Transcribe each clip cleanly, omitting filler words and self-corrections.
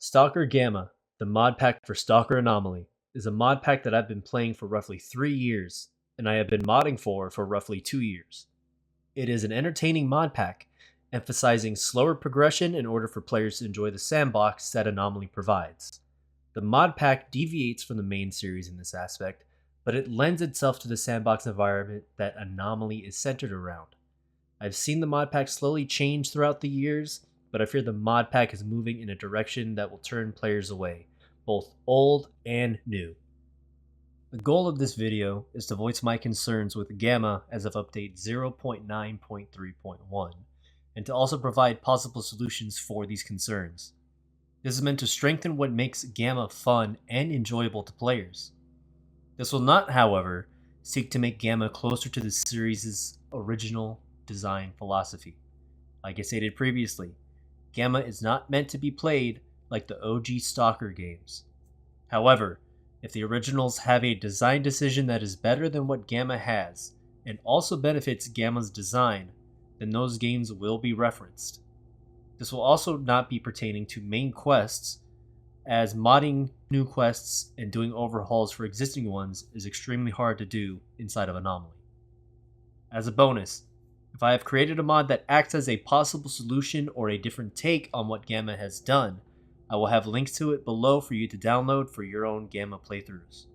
S.T.A.L.K.E.R G.A.M.M.A, the mod pack for S.T.A.L.K.E.R Anomaly, is a mod pack that I've been playing for roughly 3 years, and I have been modding for roughly 2 years. It is an entertaining mod pack, emphasizing slower progression in order for players to enjoy the sandbox that Anomaly provides. The mod pack deviates from the main series in this aspect, but it lends itself to the sandbox environment that Anomaly is centered around. I've seen the mod pack slowly change throughout the years, but I fear the mod pack is moving in a direction that will turn players away, both old and new. The goal of this video is to voice my concerns with G.A.M.M.A as of update 0.9.3.1, and to also provide possible solutions for these concerns. This is meant to strengthen what makes G.A.M.M.A fun and enjoyable to players. This will not, however, seek to make G.A.M.M.A closer to the series' original design philosophy. Like I stated previously, G.A.M.M.A is not meant to be played like the OG S.T.A.L.K.E.R games. However, if the originals have a design decision that is better than what G.A.M.M.A has, and also benefits G.A.M.M.A's design, then those games will be referenced. This will also not be pertaining to main quests, as modding new quests and doing overhauls for existing ones is extremely hard to do inside of Anomaly. As a bonus, if I have created a mod that acts as a possible solution or a different take on what G.A.M.M.A has done, I will have links to it below for you to download for your own G.A.M.M.A playthroughs.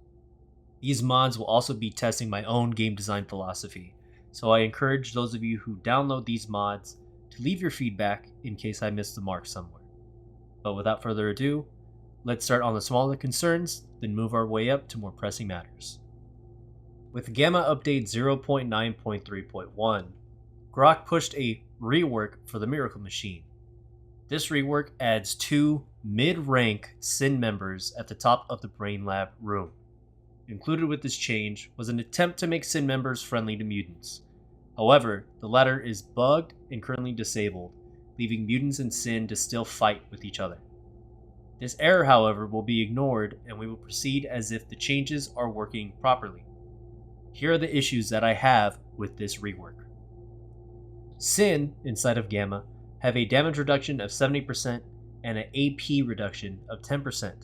These mods will also be testing my own game design philosophy, so I encourage those of you who download these mods to leave your feedback in case I missed the mark somewhere. But without further ado, let's start on the smaller concerns, then move our way up to more pressing matters. With G.A.M.M.A update 0.9.3.1, Grok pushed a rework for the Miracle Machine. This rework adds 2 mid-rank SIN members at the top of the Brain Lab room. Included with this change was an attempt to make SIN members friendly to mutants. However, the latter is bugged and currently disabled, leaving mutants and SIN to still fight with each other. This error, however, will be ignored, and we will proceed as if the changes are working properly. Here are the issues that I have with this rework. SIN inside of G.A.M.M.A have a damage reduction of 70% and an AP reduction of 10%.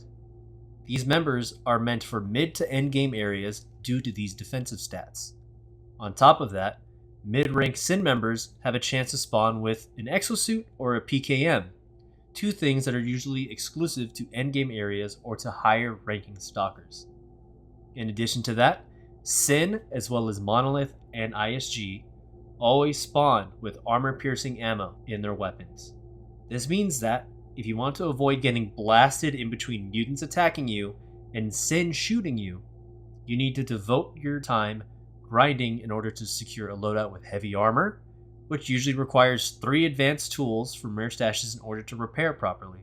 These members are meant for mid to end game areas due to these defensive stats. On top of that, mid-rank SIN members have a chance to spawn with an exosuit or a PKM, 2 things that are usually exclusive to endgame areas or to higher ranking stalkers. In addition to that, SIN as well as Monolith and ISG always spawn with armor-piercing ammo in their weapons. This means that if you want to avoid getting blasted in between mutants attacking you and SIN shooting you, you need to devote your time grinding in order to secure a loadout with heavy armor, which usually requires 3 advanced tools from rare stashes in order to repair properly,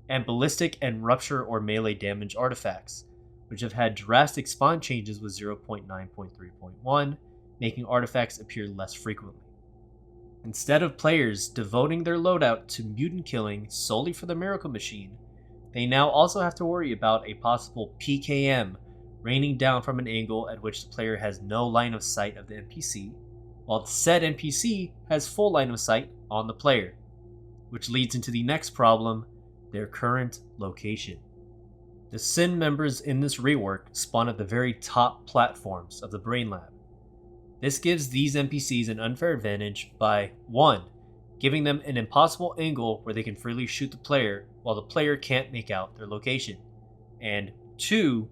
and ballistic and rupture or melee damage artifacts, which have had drastic spawn changes with 0.9.3.1, making artifacts appear less frequently. Instead of players devoting their loadout to mutant killing solely for the Miracle Machine, they now also have to worry about a possible PKM raining down from an angle at which the player has no line of sight of the NPC, while the said NPC has full line of sight on the player, which leads into the next problem, their current location. The SIN members in this rework spawn at the very top platforms of the Brain Lab. This gives these NPCs an unfair advantage by 1. Giving them an impossible angle where they can freely shoot the player while the player can't make out their location, and 2.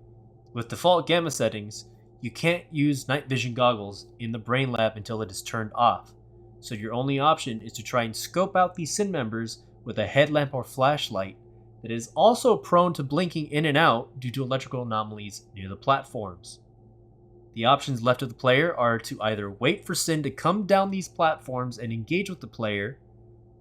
With default G.A.M.M.A settings, you can't use night vision goggles in the Brain Lab until it is turned off, so your only option is to try and scope out these SIN members with a headlamp or flashlight that is also prone to blinking in and out due to electrical anomalies near the platforms. The options left to the player are to either wait for SIN to come down these platforms and engage with the player,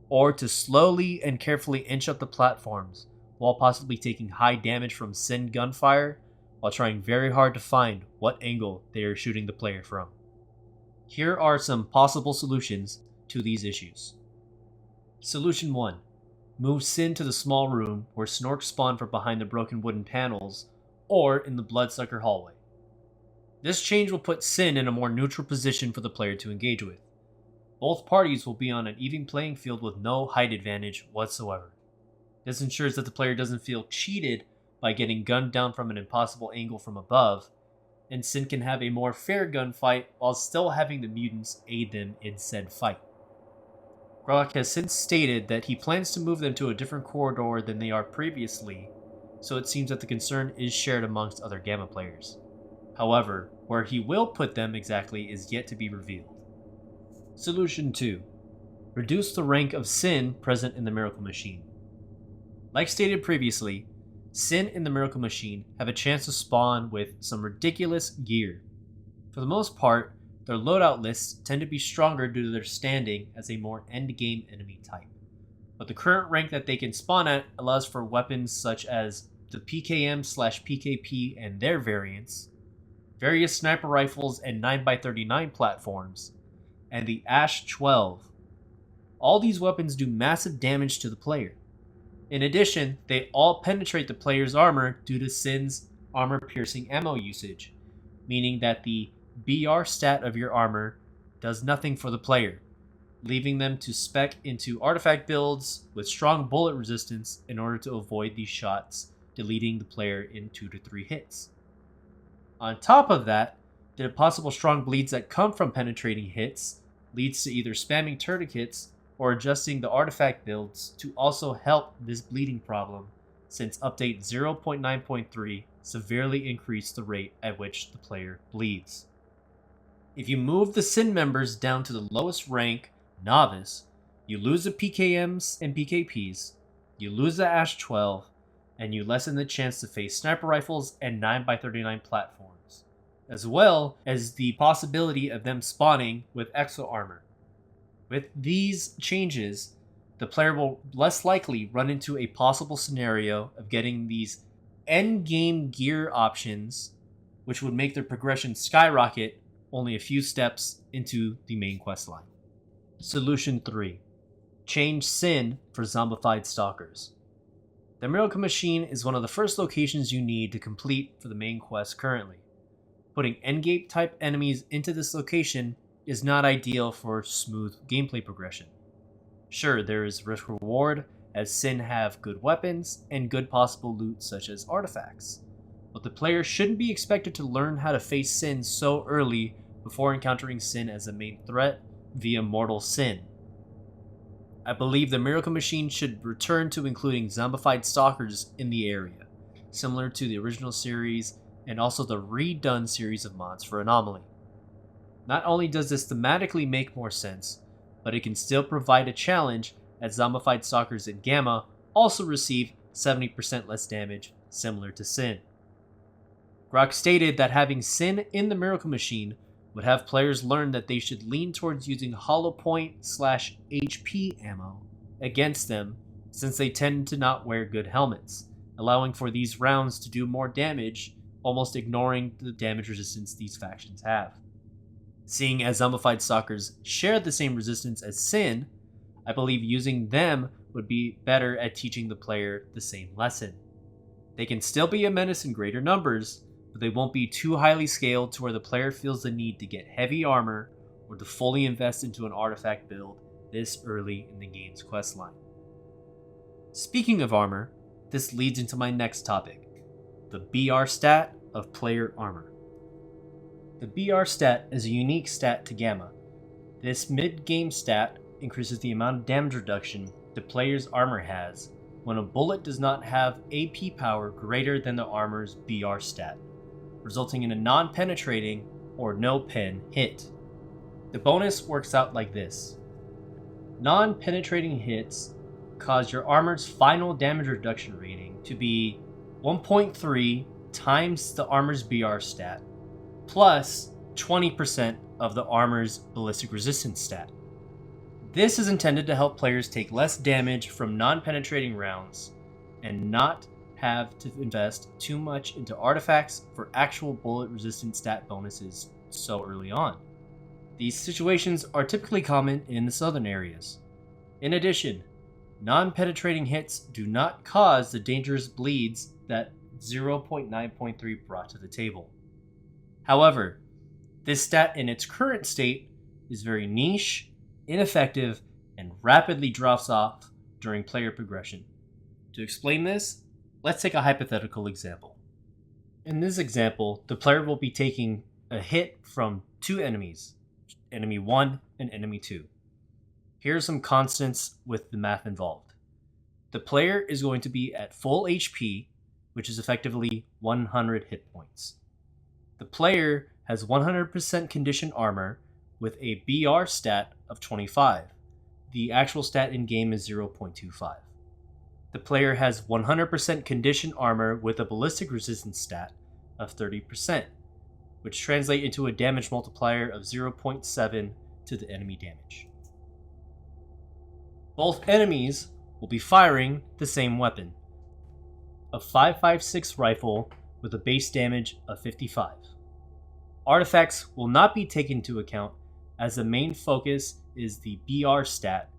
or to slowly and carefully inch up the platforms while possibly taking high damage from SIN gunfire while trying very hard to find what angle they are shooting the player from. Here are some possible solutions to these issues. Solution 1. Move SIN to the small room where Snorks spawn from behind the broken wooden panels or in the Bloodsucker hallway. This change will put SIN in a more neutral position for the player to engage with. Both parties will be on an even playing field with no height advantage whatsoever. This ensures that the player doesn't feel cheated by getting gunned down from an impossible angle from above, and Sin can have a more fair gunfight while still having the mutants aid them in said fight. Grok has since stated that he plans to move them to a different corridor than they are previously, so it seems that the concern is shared amongst other Gamma players. However, where he will put them exactly is yet to be revealed. Solution 2. Reduce the rank of Sin present in the Miracle Machine. Like stated previously, Sin in the Miracle Machine have a chance to spawn with some ridiculous gear. For the most part, their loadout lists tend to be stronger due to their standing as a more endgame enemy type. But the current rank that they can spawn at allows for weapons such as the PKM/PKP and their variants, various sniper rifles and 9x39 platforms, and the Ash-12. All these weapons do massive damage to the player. In addition, they all penetrate the player's armor due to Sin's armor-piercing ammo usage, meaning that the BR stat of your armor does nothing for the player, leaving them to spec into artifact builds with strong bullet resistance in order to avoid these shots, deleting the player in 2 to 3 hits. On top of that, the possible strong bleeds that come from penetrating hits leads to either spamming tourniquets or adjusting the artifact builds to also help this bleeding problem, since update 0.9.3 severely increased the rate at which the player bleeds. If you move the Sin members down to the lowest rank, Novice, you lose the PKMs and PKPs, you lose the Ash-12, and you lessen the chance to face sniper rifles and 9x39 platforms, as well as the possibility of them spawning with exo armor. With these changes, the player will less likely run into a possible scenario of getting these endgame gear options, which would make their progression skyrocket only a few steps into the main questline. Solution 3. Change Sin for zombified stalkers. The Miracle Machine is one of the first locations you need to complete for the main quest currently. Putting endgame type enemies into this location is not ideal for smooth gameplay progression. Sure, there is risk reward, as Sin have good weapons and good possible loot such as artifacts, but the player shouldn't be expected to learn how to face Sin so early before encountering Sin as a main threat via Mortal Sin. I believe the Miracle Machine should return to including zombified stalkers in the area, similar to the original series and also the redone series of mods for Anomaly. Not only does this thematically make more sense, but it can still provide a challenge, as zombified stalkers in Gamma also receive 70% less damage, similar to Sin. Grok stated that having Sin in the Miracle Machine would have players learn that they should lean towards using hollow point/HP ammo against them, since they tend to not wear good helmets, allowing for these rounds to do more damage, almost ignoring the damage resistance these factions have. Seeing as zombified stalkers share the same resistance as Sin, I believe using them would be better at teaching the player the same lesson. They can still be a menace in greater numbers, but they won't be too highly scaled to where the player feels the need to get heavy armor or to fully invest into an artifact build this early in the game's questline. Speaking of armor, this leads into my next topic, the BR stat of player armor. The BR stat is a unique stat to Gamma. This mid-game stat increases the amount of damage reduction the player's armor has when a bullet does not have AP power greater than the armor's BR stat, resulting in a non-penetrating or no-pen hit. The bonus works out like this. Non-penetrating hits cause your armor's final damage reduction rating to be 1.3 times the armor's BR stat, plus 20% of the armor's ballistic resistance stat. This is intended to help players take less damage from non-penetrating rounds and not have to invest too much into artifacts for actual bullet resistance stat bonuses so early on. These situations are typically common in the southern areas. In addition, non-penetrating hits do not cause the dangerous bleeds that 0.9.3 brought to the table. However, this stat in its current state is very niche, ineffective, and rapidly drops off during player progression. To explain this, let's take a hypothetical example. In this example, the player will be taking a hit from two enemies, enemy 1 and enemy 2. Here are some constants with the math involved. The player is going to be at full HP, which is effectively 100 hit points. The player has 100% condition armor with a BR stat of 25. The actual stat in game is 0.25. The player has 100% condition armor with a ballistic resistance stat of 30%, which translates into a damage multiplier of 0.7 to the enemy damage. Both enemies will be firing the same weapon, a 5.56 rifle with a base damage of 55. Artifacts will not be taken into account as the main focus is the BR stat.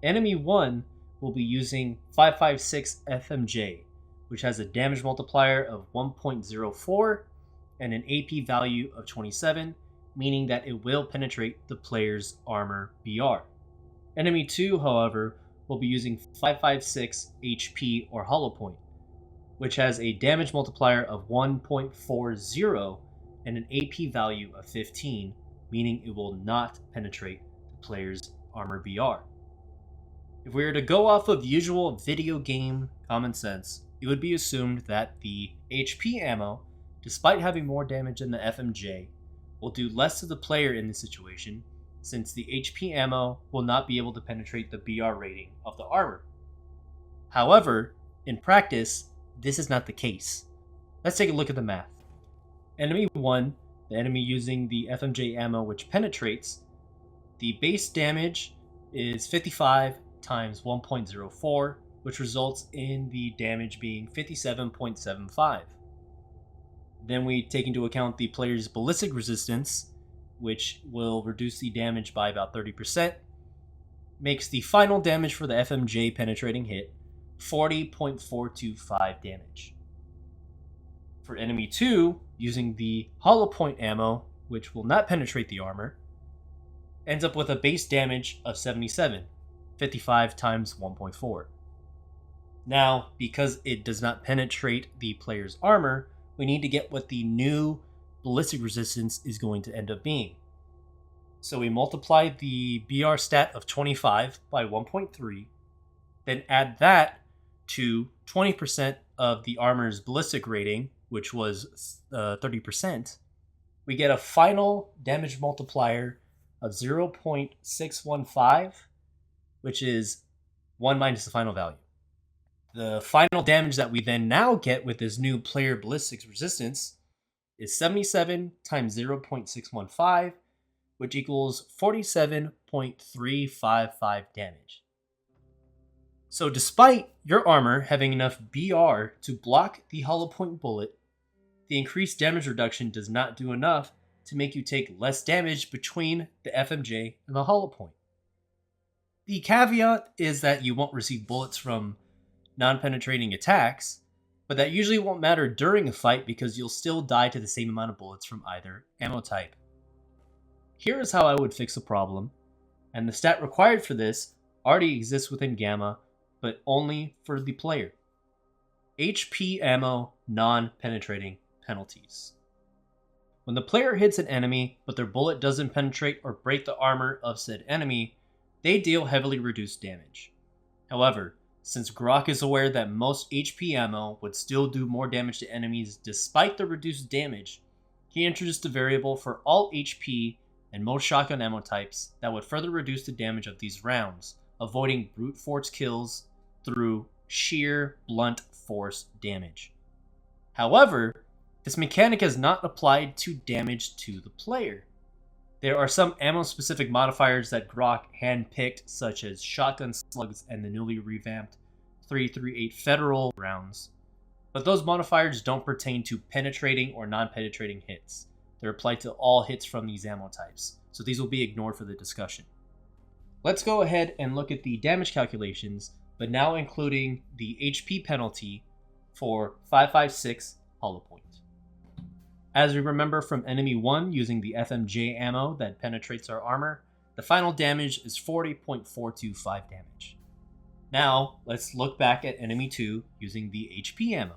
Enemy 1 will be using 5.56 FMJ, which has a damage multiplier of 1.04 and an AP value of 27, meaning that it will penetrate the player's armor BR. Enemy 2, however, will be using 5.56 HP or hollow point, which has a damage multiplier of 1.40 and an AP value of 15, meaning it will not penetrate the player's armor BR. If we were to go off of usual video game common sense, it would be assumed that the HP ammo, despite having more damage than the FMJ, will do less to the player in this situation, since the HP ammo will not be able to penetrate the BR rating of the armor. However, in practice, this is not the case. Let's take a look at the math. Enemy 1, the enemy using the FMJ ammo which penetrates, the base damage is 55 times 1.04, which results in the damage being 57.75. Then we take into account the player's ballistic resistance, which will reduce the damage by about 30%, makes the final damage for the FMJ penetrating hit 40.425 damage. For enemy 2, using the hollow point ammo, which will not penetrate the armor, ends up with a base damage of 77, 55 times 1.4. Now, because it does not penetrate the player's armor, we need to get what the new ballistic resistance is going to end up being. So we multiply the BR stat of 25 by 1.3, then add that to 20% of the armor's ballistic rating, which was 30%. We get a final damage multiplier of 0.615, which is 1 minus the final value. The final damage that we then now get with this new player ballistics resistance is 77 times 0.615, which equals 47.355 damage. So despite your armor having enough BR to block the hollow point bullet, the increased damage reduction does not do enough to make you take less damage between the FMJ and the hollow point. The caveat is that you won't receive bullets from non-penetrating attacks, but that usually won't matter during a fight because you'll still die to the same amount of bullets from either ammo type. Here is how I would fix the problem, and the stat required for this already exists within G.A.M.M.A, but only for the player. HP ammo non-penetrating penalties. When the player hits an enemy, but their bullet doesn't penetrate or break the armor of said enemy, they deal heavily reduced damage. However, since Grok is aware that most HP ammo would still do more damage to enemies despite the reduced damage, he introduced a variable for all HP and most shotgun ammo types that would further reduce the damage of these rounds, avoiding brute force kills through sheer blunt force damage. However, this mechanic is not applied to damage to the player. There are some ammo-specific modifiers that Grok handpicked, such as shotgun slugs and the newly revamped .338 Federal rounds, but those modifiers don't pertain to penetrating or non-penetrating hits. They're applied to all hits from these ammo types, so these will be ignored for the discussion. Let's go ahead and look at the damage calculations, but now including the HP penalty for 5.56 hollow point. As we remember from enemy 1 using the FMJ ammo that penetrates our armor, the final damage is 40.425 damage. Now, let's look back at enemy 2 using the HP ammo.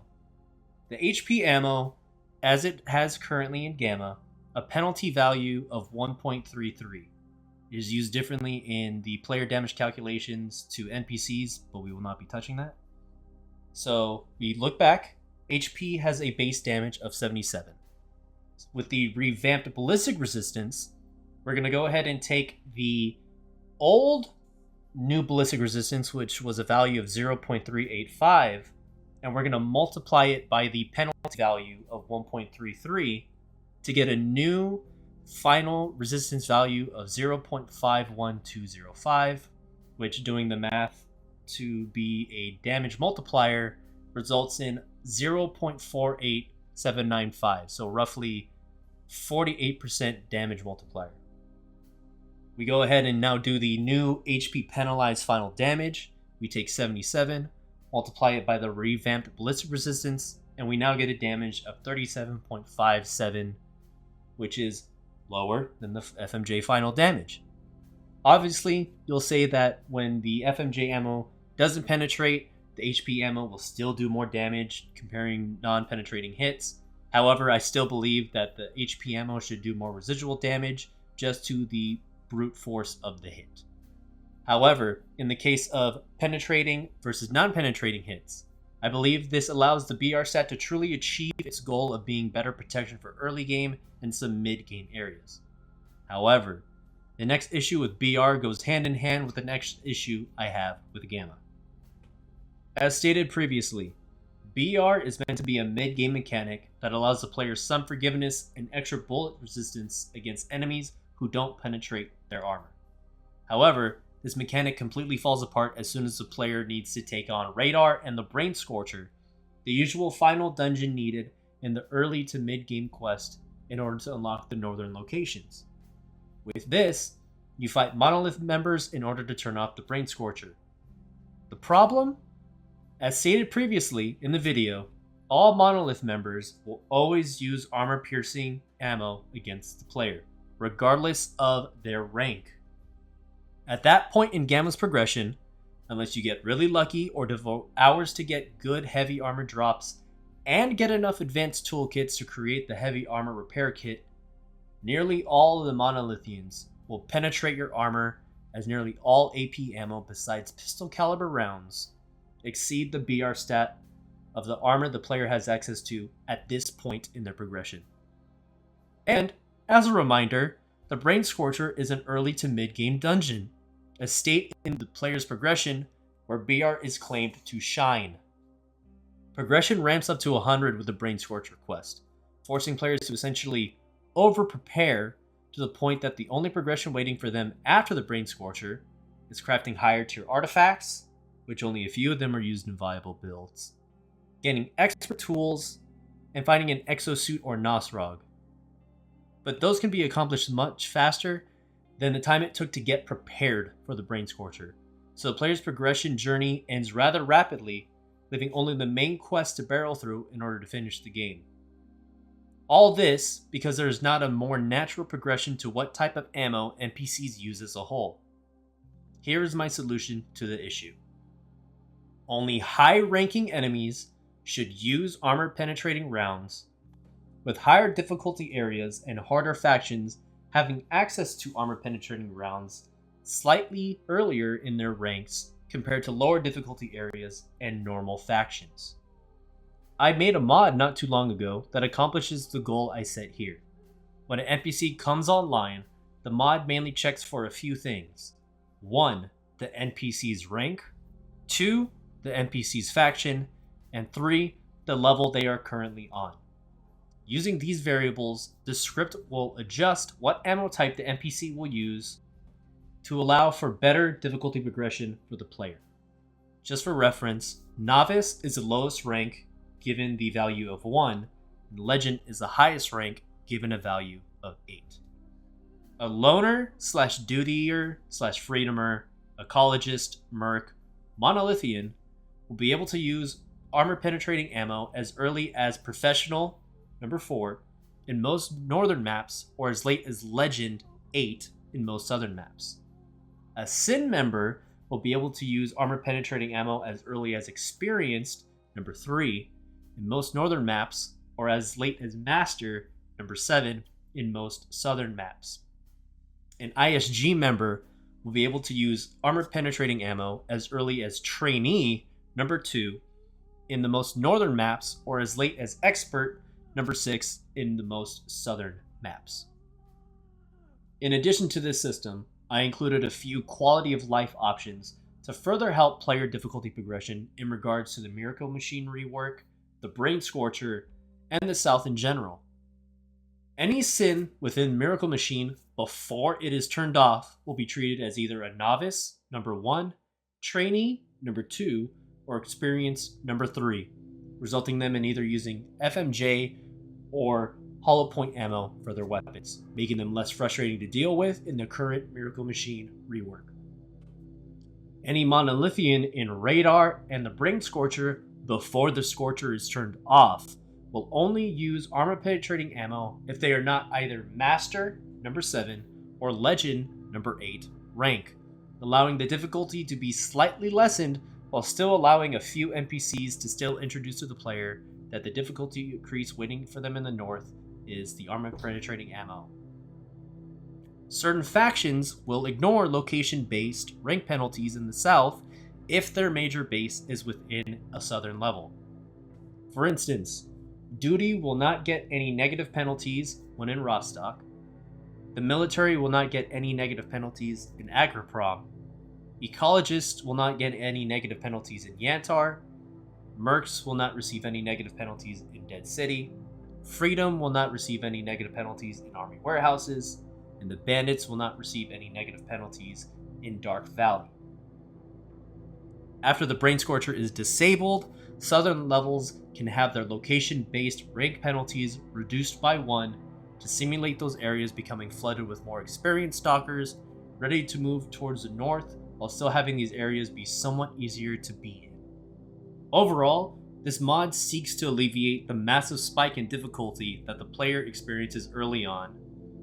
The HP ammo, as it has currently in Gamma, a penalty value of 1.33. It is used differently in the player damage calculations to NPCs, but we will not be touching that. So, we look back, HP has a base damage of 77. With the revamped ballistic resistance, we're going to go ahead and take the old new ballistic resistance, which was a value of 0.385, and we're going to multiply it by the penalty value of 1.33 to get a new final resistance value of 0.51205, which, doing the math to be a damage multiplier, results in 0.48795, so roughly 48% damage multiplier. We go ahead and now do the new HP penalized final damage. We take 77, multiply it by the revamped ballistic resistance, and we now get a damage of 37.57, which is lower than the FMJ final damage. Obviously, you'll say that when the FMJ ammo doesn't penetrate, the HP ammo will still do more damage comparing non-penetrating hits. However, I still believe that the HP ammo should do more residual damage just to the brute force of the hit. However, in the case of penetrating versus non-penetrating hits, I believe this allows the BR stat to truly achieve its goal of being better protection for early game and some mid-game areas. However, the next issue with BR goes hand in hand with the next issue I have with Gamma. As stated previously, BR is meant to be a mid-game mechanic that allows the player some forgiveness and extra bullet resistance against enemies who don't penetrate their armor. However, this mechanic completely falls apart as soon as the player needs to take on Radar and the Brain Scorcher, the usual final dungeon needed in the early to mid-game quest in order to unlock the northern locations. With this, you fight Monolith members in order to turn off the Brain Scorcher. The problem? As stated previously in the video, all Monolith members will always use armor-piercing ammo against the player, regardless of their rank. At that point in Gamma's progression, unless you get really lucky or devote hours to get good heavy armor drops and get enough advanced toolkits to create the heavy armor repair kit, nearly all of the Monolithians will penetrate your armor, as nearly all AP ammo besides pistol caliber rounds exceed the BR stat of the armor the player has access to at this point in their progression. And, as a reminder, the Brain Scorcher is an early to mid-game dungeon, a state in the player's progression where BR is claimed to shine. Progression ramps up to 100 with the Brain Scorcher quest, forcing players to essentially over-prepare to the point that the only progression waiting for them after the Brain Scorcher is crafting higher tier artifacts, which only a few of them are used in viable builds, getting expert tools, and finding an exosuit or Nosrog. But those can be accomplished much faster than the time it took to get prepared for the Brain Scorcher, so the player's progression journey ends rather rapidly, leaving only the main quest to barrel through in order to finish the game. All this because there is not a more natural progression to what type of ammo NPCs use as a whole. Here is my solution to the issue. Only high-ranking enemies should use armor-penetrating rounds, with higher difficulty areas and harder factions having access to armor-penetrating rounds slightly earlier in their ranks compared to lower difficulty areas and normal factions. I made a mod not too long ago that accomplishes the goal I set here. When an NPC comes online, the mod mainly checks for a few things. 1. The NPC's rank. 2. The NPC's faction. And 3. The level they are currently on. Using these variables, the script will adjust what ammo type the NPC will use to allow for better difficulty progression for the player. Just for reference, Novice is the lowest rank given the value of 1, and Legend is the highest rank given a value of 8. A loner / dutier / freedomer, ecologist, merc, monolithian will be able to use armor penetrating ammo as early as professional number 4 in most northern maps, or as late as Legend 8 in most southern maps. A Sin member will be able to use armor penetrating ammo as early as experienced, number 3, in most northern maps, or as late as master, number 7, in most southern maps. An ISG member will be able to use armor penetrating ammo as early as trainee, number 2, in the most northern maps, or as late as expert, number 6, in the most southern maps. In addition to this system, I included a few quality of life options to further help player difficulty progression in regards to the Miracle Machine rework, the Brain Scorcher, and the South in general. Any sin within Miracle Machine before it is turned off will be treated as either a novice, number 1, trainee, number 2, or experience, number 3, resulting them in either using FMJ or hollow point ammo for their weapons, making them less frustrating to deal with in the current Miracle Machine rework. Any Monolithian in Radar and the Brain Scorcher before the Scorcher is turned off will only use armor penetrating ammo if they are not either Master, number 7, or Legend, number 8, rank, allowing the difficulty to be slightly lessened while still allowing a few NPCs to still introduce to the player that the difficulty increase waiting for them in the north is the armor penetrating ammo. Certain factions will ignore location-based rank penalties in the south if their major base is within a southern level. For instance, Duty will not get any negative penalties when in Rostock. The military will not get any negative penalties in Agroprom. Ecologists will not get any negative penalties in Yantar. Mercs will not receive any negative penalties in Dead City. Freedom will not receive any negative penalties in Army Warehouses. And the Bandits will not receive any negative penalties in Dark Valley. After the Brain Scorcher is disabled, southern levels can have their location-based rank penalties reduced by 1 to simulate those areas becoming flooded with more experienced stalkers, ready to move towards the north, while still having these areas be somewhat easier to be in. Overall, this mod seeks to alleviate the massive spike in difficulty that the player experiences early on,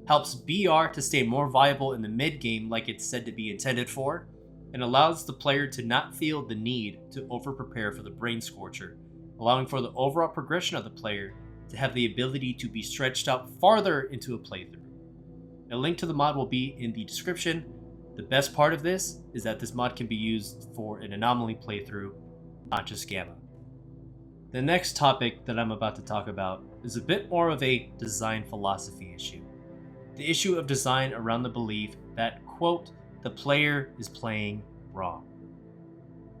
helps BR to stay more viable in the mid-game like it's said to be intended for, and allows the player to not feel the need to over-prepare for the Brain Scorcher, allowing for the overall progression of the player to have the ability to be stretched out farther into a playthrough. A link to the mod will be in the description. The best part of this is that this mod can be used for an anomaly playthrough, not just Gamma. The next topic that I'm about to talk about is a bit more of a design philosophy issue. The issue of design around the belief that, quote, the player is playing wrong.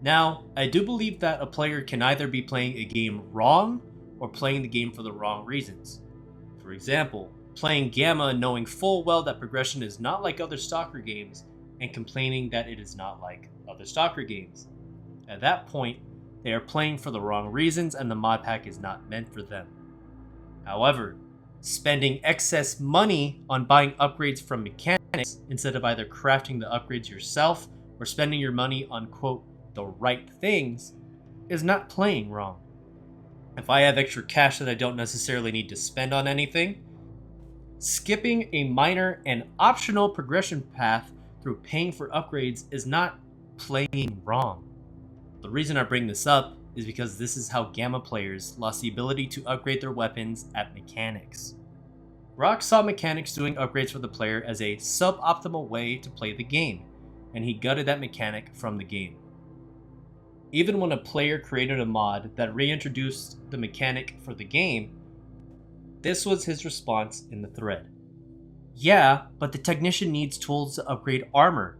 Now, I do believe that a player can either be playing a game wrong or playing the game for the wrong reasons. For example, playing Gamma knowing full well that progression is not like other Stalker games and complaining that it is not like other Stalker games. At that point, they are playing for the wrong reasons and the mod pack is not meant for them. However, spending excess money on buying upgrades from mechanics instead of either crafting the upgrades yourself or spending your money on, quote, the right things is not playing wrong. If I have extra cash that I don't necessarily need to spend on anything, skipping a minor and optional progression path through paying for upgrades is not playing wrong. The reason I bring this up is because this is how Gamma players lost the ability to upgrade their weapons at mechanics. Grok saw mechanics doing upgrades for the player as a suboptimal way to play the game, and he gutted that mechanic from the game. Even when a player created a mod that reintroduced the mechanic for the game, this was his response in the thread. Yeah, but the technician needs tools to upgrade armor,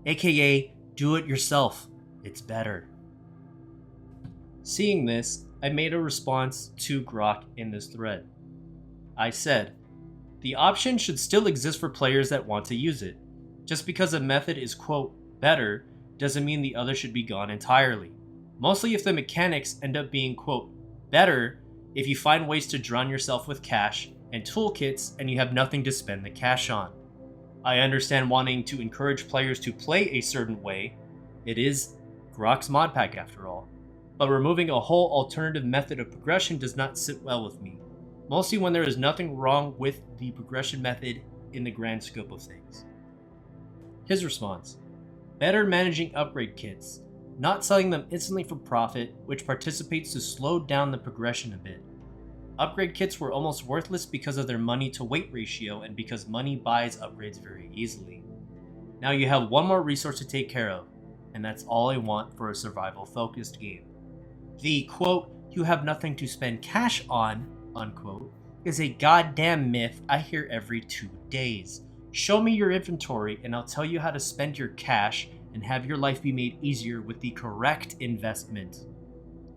aka do it yourself, it's better. Seeing this, I made a response to Grok in this thread. I said, the option should still exist for players that want to use it. Just because a method is, quote, better, doesn't mean the other should be gone entirely. Mostly if the mechanics end up being, quote, better if you find ways to drown yourself with cash and toolkits and you have nothing to spend the cash on. I understand wanting to encourage players to play a certain way. It is Grok's mod pack after all. But removing a whole alternative method of progression does not sit well with me, mostly when there is nothing wrong with the progression method in the grand scope of things. His response: Better managing upgrade kits, not selling them instantly for profit, which participates to slow down the progression a bit. Upgrade kits were almost worthless because of their money to weight ratio and because money buys upgrades very easily. Now you have one more resource to take care of, and that's all I want for a survival focused game. The quote, "you have nothing to spend cash on," unquote, is a goddamn myth I hear every 2 days. Show me your inventory and I'll tell you how to spend your cash and have your life be made easier with the correct investment.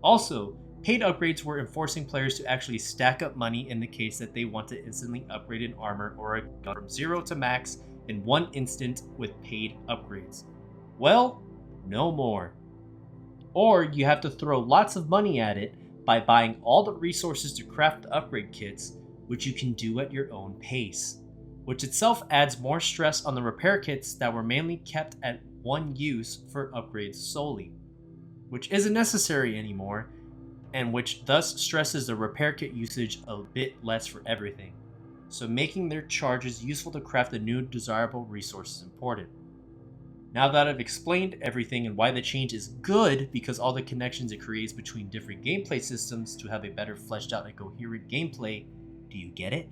Also, paid upgrades were enforcing players to actually stack up money in the case that they want to instantly upgrade an armor or a gun from 0 to max in one instant with paid upgrades. Well, no more. Or you have to throw lots of money at it by buying all the resources to craft the upgrade kits, which you can do at your own pace, which itself adds more stress on the repair kits that were mainly kept at one use for upgrades solely, which isn't necessary anymore, and which thus stresses the repair kit usage a bit less for everything, so making their charges useful to craft the new desirable resource is important. Now that I've explained everything and why the change is good because all the connections it creates between different gameplay systems to have a better fleshed out and coherent gameplay, do you get it?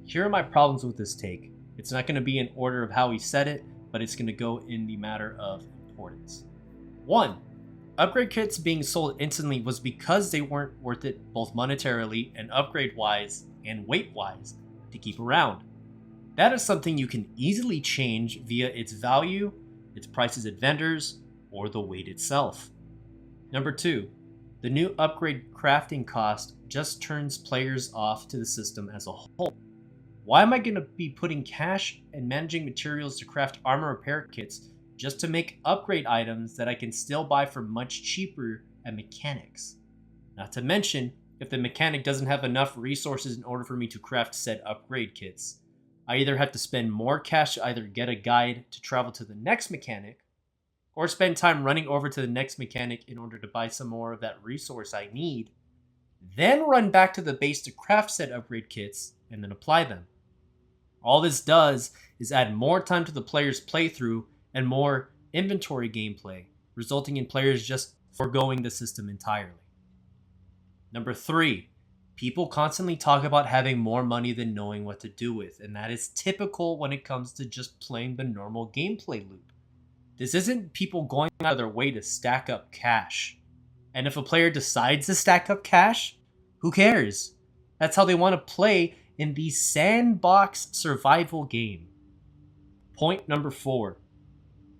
Here are my problems with this take. It's not going to be in order of how he said it, but it's going to go in the matter of importance. 1. Upgrade kits being sold instantly was because they weren't worth it both monetarily and upgrade-wise and weight-wise to keep around. That is something you can easily change via its value, its prices at vendors, or the weight itself. Number 2, the new upgrade crafting cost just turns players off to the system as a whole. Why am I going to be putting cash and managing materials to craft armor repair kits just to make upgrade items that I can still buy for much cheaper at mechanics? Not to mention, if the mechanic doesn't have enough resources in order for me to craft said upgrade kits, I either have to spend more cash to either get a guide to travel to the next mechanic, or spend time running over to the next mechanic in order to buy some more of that resource I need, then run back to the base to craft said upgrade kits, and then apply them. All this does is add more time to the player's playthrough and more inventory gameplay, resulting in players just foregoing the system entirely. Number 3, people constantly talk about having more money than knowing what to do with, and that is typical when it comes to just playing the normal gameplay loop. This isn't people going out of their way to stack up cash. And if a player decides to stack up cash, who cares? That's how they want to play in the sandbox survival game. Point number 4.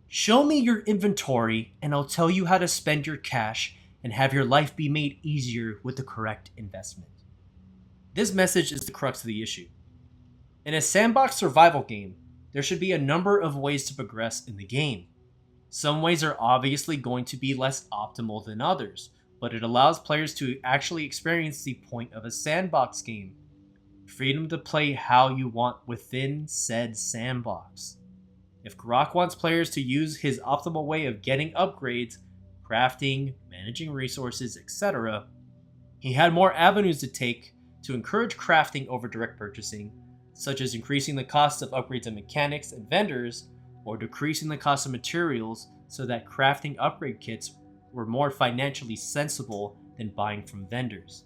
Show me your inventory and I'll tell you how to spend your cash and have your life be made easier with the correct investment. This message is the crux of the issue. In a sandbox survival game, there should be a number of ways to progress in the game. Some ways are obviously going to be less optimal than others, but it allows players to actually experience the point of a sandbox game. Freedom to play how you want within said sandbox. If Grok wants players to use his optimal way of getting upgrades, crafting, managing resources, etc., he had more avenues to take to encourage crafting over direct purchasing, such as increasing the cost of upgrades and mechanics and vendors, or decreasing the cost of materials so that crafting upgrade kits were more financially sensible than buying from vendors.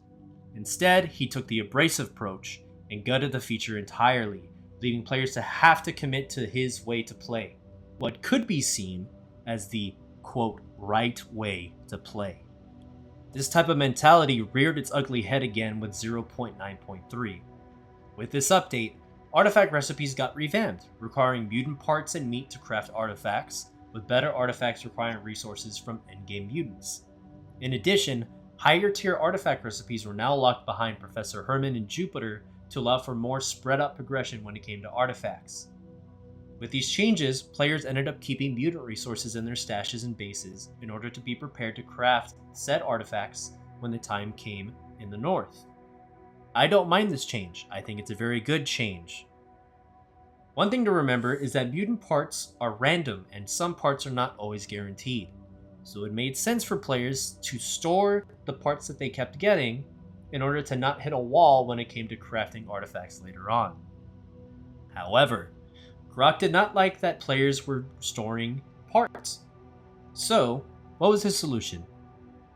Instead, he took the abrasive approach and gutted the feature entirely, leaving players to have to commit to his way to play, what could be seen as the, quote, right way to play. This type of mentality reared its ugly head again with 0.9.3. With this update, artifact recipes got revamped, requiring mutant parts and meat to craft artifacts, with better artifacts requiring resources from endgame mutants. In addition, higher tier artifact recipes were now locked behind Professor Herman and Jupiter to allow for more spread out progression when it came to artifacts. With these changes, players ended up keeping mutant resources in their stashes and bases in order to be prepared to craft said artifacts when the time came in the north. I don't mind this change. I think it's a very good change. One thing to remember is that mutant parts are random and some parts are not always guaranteed. So it made sense for players to store the parts that they kept getting in order to not hit a wall when it came to crafting artifacts later on. However, Grok did not like that players were storing parts. So, what was his solution?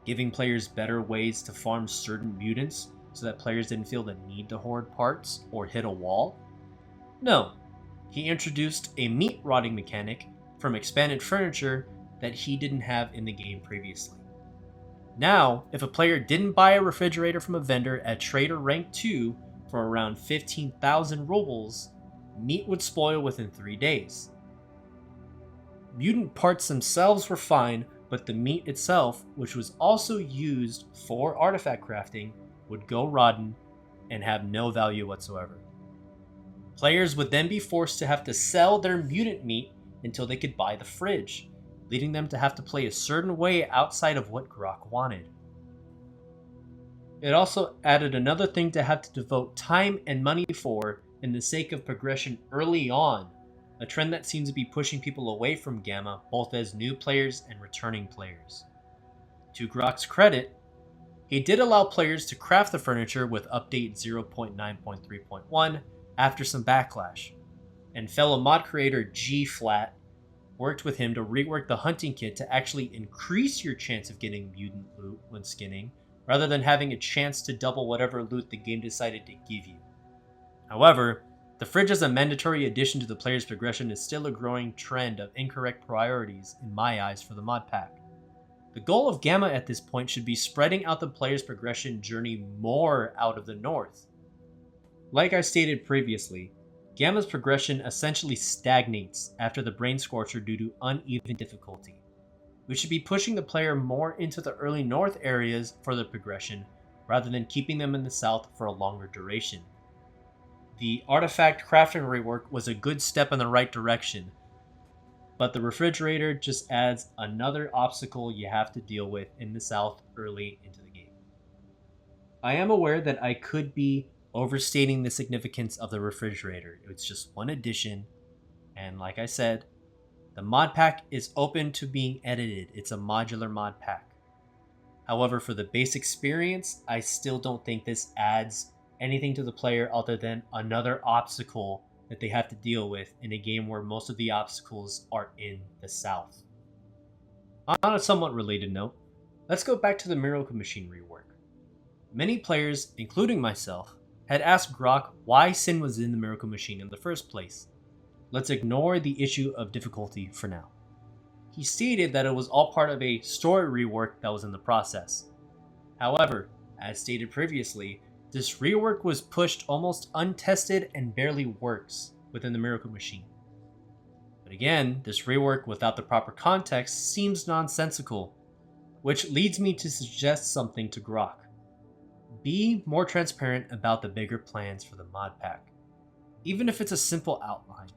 Giving players better ways to farm certain mutants so that players didn't feel the need to hoard parts or hit a wall? No. He introduced a meat rotting mechanic from expanded furniture that he didn't have in the game previously. Now, if a player didn't buy a refrigerator from a vendor at Trader Rank 2 for around 15,000 rubles, meat would spoil within 3 days. Mutant parts themselves were fine, but the meat itself, which was also used for artifact crafting, would go rotten and have no value whatsoever. Players would then be forced to have to sell their mutant meat until they could buy the fridge, leading them to have to play a certain way outside of what Grok wanted. It also added another thing to have to devote time and money for in the sake of progression early on, a trend that seems to be pushing people away from G.A.M.M.A. both as new players and returning players. To Grok's credit, he did allow players to craft the furniture with update 0.9.3.1 after some backlash, and fellow mod creator G.A.M.M.A. worked with him to rework the hunting kit to actually increase your chance of getting mutant loot when skinning, rather than having a chance to double whatever loot the game decided to give you. However, the fridge as a mandatory addition to the player's progression is still a growing trend of incorrect priorities in my eyes for the mod pack. The goal of G.A.M.M.A. at this point should be spreading out the player's progression journey more out of the north. Like I stated previously, G.A.M.M.A.'s progression essentially stagnates after the Brain Scorcher due to uneven difficulty. We should be pushing the player more into the early north areas for the progression, rather than keeping them in the south for a longer duration. The artifact crafting rework was a good step in the right direction, but the refrigerator just adds another obstacle you have to deal with in the south early into the game. I am aware that I could be overstating the significance of the refrigerator. It's just one addition, and like I said, the mod pack is open to being edited. It's a modular mod pack. However, for the base experience, I still don't think this adds anything to the player other than another obstacle that they have to deal with in a game where most of the obstacles are in the south. On a somewhat related note, let's go back to the Miracle Machine rework. Many players, including myself, had asked Grok why Sin was in the Miracle Machine in the first place. Let's ignore the issue of difficulty for now. He stated that it was all part of a story rework that was in the process. However, as stated previously, this rework was pushed almost untested and barely works within the Miracle Machine. But again, this rework without the proper context seems nonsensical, which leads me to suggest something to Grok. Be more transparent about the bigger plans for the mod pack. Even if it's a simple outline,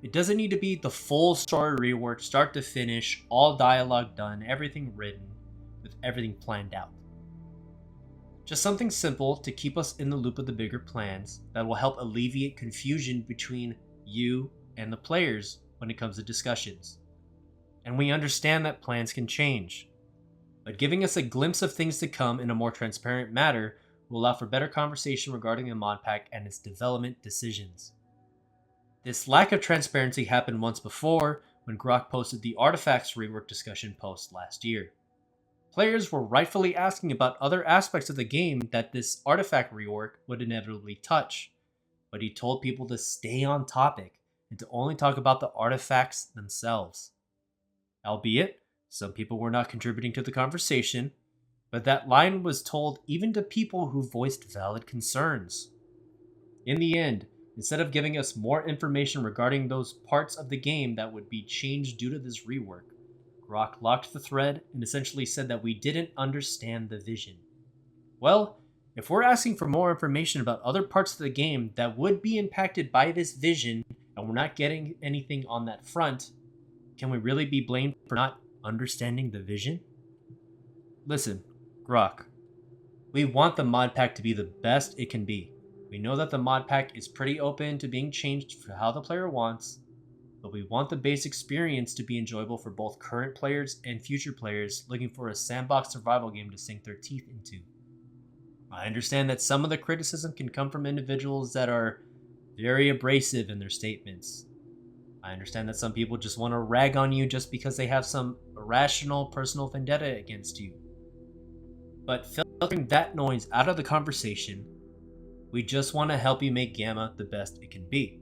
it doesn't need to be the full story rework, start to finish, all dialogue done, everything written, with everything planned out. Just something simple to keep us in the loop of the bigger plans that will help alleviate confusion between you and the players when it comes to discussions. And we understand that plans can change, but giving us a glimpse of things to come in a more transparent manner will allow for better conversation regarding the mod pack and its development decisions. This lack of transparency happened once before when Grok posted the Artifacts rework discussion post last year. Players were rightfully asking about other aspects of the game that this artifact rework would inevitably touch, but he told people to stay on topic and to only talk about the artifacts themselves. Albeit, some people were not contributing to the conversation, but that line was told even to people who voiced valid concerns. In the end, instead of giving us more information regarding those parts of the game that would be changed due to this rework, Grok locked the thread and essentially said that we didn't understand the vision. Well, if we're asking for more information about other parts of the game that would be impacted by this vision and we're not getting anything on that front, can we really be blamed for not understanding the vision? Listen, Grok, we want the mod pack to be the best it can be. We know that the mod pack is pretty open to being changed for how the player wants, but we want the base experience to be enjoyable for both current players and future players looking for a sandbox survival game to sink their teeth into. I understand that some of the criticism can come from individuals that are very abrasive in their statements. I understand that some people just want to rag on you just because they have some irrational personal vendetta against you. But filtering that noise out of the conversation, we just want to help you make G.A.M.M.A the best it can be.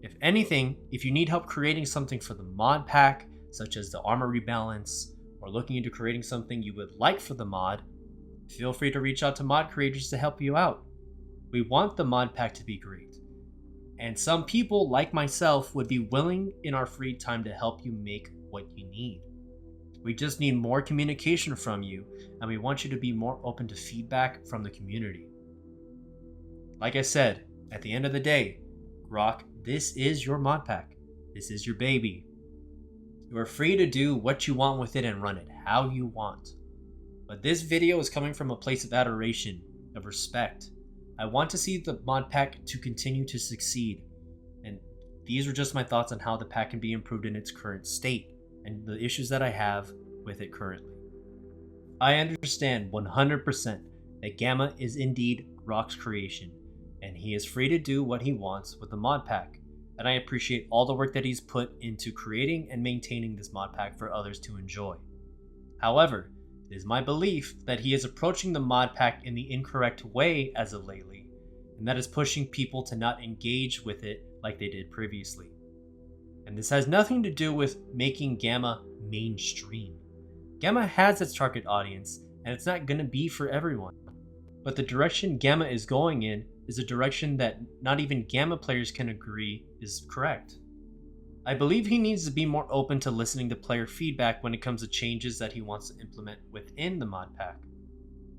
If anything, if you need help creating something for the mod pack, such as the armor rebalance, or looking into creating something you would like for the mod, feel free to reach out to mod creators to help you out. We want the mod pack to be great, and some people, like myself, would be willing in our free time to help you make what you need. We just need more communication from you, and we want you to be more open to feedback from the community. Like I said, at the end of the day, Grok, this is your mod pack. This is your baby. You are free to do what you want with it and run it how you want. But this video is coming from a place of adoration, of respect. I want to see the mod pack to continue to succeed. And these are just my thoughts on how the pack can be improved in its current state and the issues that I have with it currently. I understand 100% that G.A.M.M.A is indeed Grok's creation, and he is free to do what he wants with the mod pack, and I appreciate all the work that he's put into creating and maintaining this mod pack for others to enjoy. However, it is my belief that he is approaching the mod pack in the incorrect way as of lately, and that is pushing people to not engage with it like they did previously. And this has nothing to do with making G.A.M.M.A mainstream. G.A.M.M.A has its target audience, and it's not going to be for everyone. But the direction G.A.M.M.A is going in is a direction that not even G.A.M.M.A players can agree is correct. I believe he needs to be more open to listening to player feedback when it comes to changes that he wants to implement within the mod pack.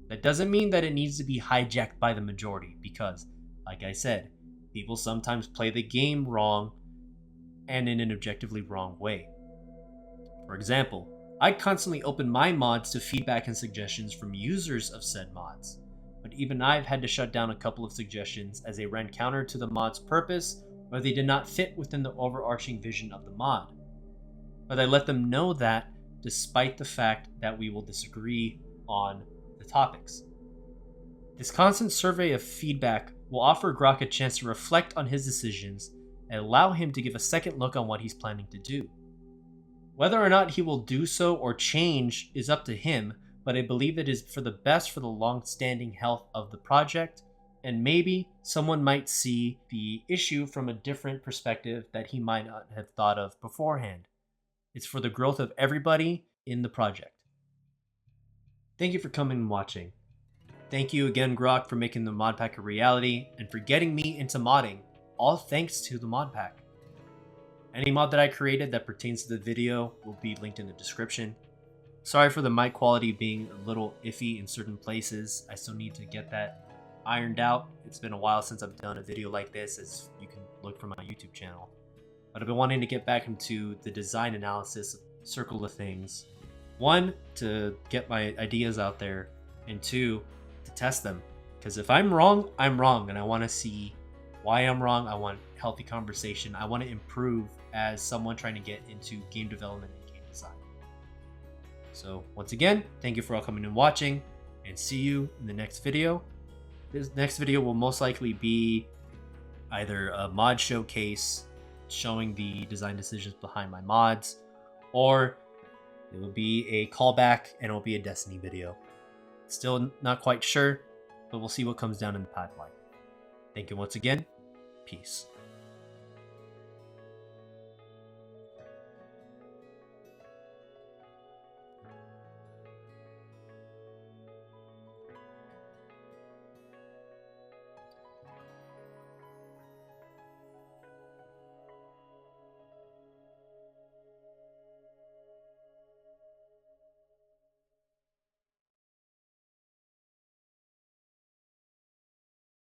That doesn't mean that it needs to be hijacked by the majority, because, like I said, people sometimes play the game wrong and in an objectively wrong way. For example, I constantly open my mods to feedback and suggestions from users of said mods, but even I've had to shut down a couple of suggestions as they ran counter to the mod's purpose or they did not fit within the overarching vision of the mod. But I let them know that despite the fact that we will disagree on the topics. This constant survey of feedback will offer Grok a chance to reflect on his decisions and allow him to give a second look on what he's planning to do. Whether or not he will do so or change is up to him, but I believe it is for the best for the long-standing health of the project, and maybe someone might see the issue from a different perspective that he might not have thought of beforehand. It's for the growth of everybody in the project. Thank you for coming and watching. Thank you again, Grok, for making the mod pack a reality and for getting me into modding, all thanks to the mod pack. Any mod that I created that pertains to the video will be linked in the description. Sorry for the mic quality being a little iffy in certain places. I still need to get that ironed out. It's been a while since I've done a video like this, as you can look from my YouTube channel. But I've been wanting to get back into the design analysis circle of things. One, to get my ideas out there, and two, to test them. Because if I'm wrong, and I want to see why I'm wrong. I want healthy conversation. I want to improve as someone trying to get into game development and game design. So once again, thank you for all coming and watching, and see you in the next video. This next video will most likely be either a mod showcase showing the design decisions behind my mods, or it will be a callback and it will be a Destiny video. Still not quite sure, but we'll see what comes down in the pipeline. Thank you once again. Peace.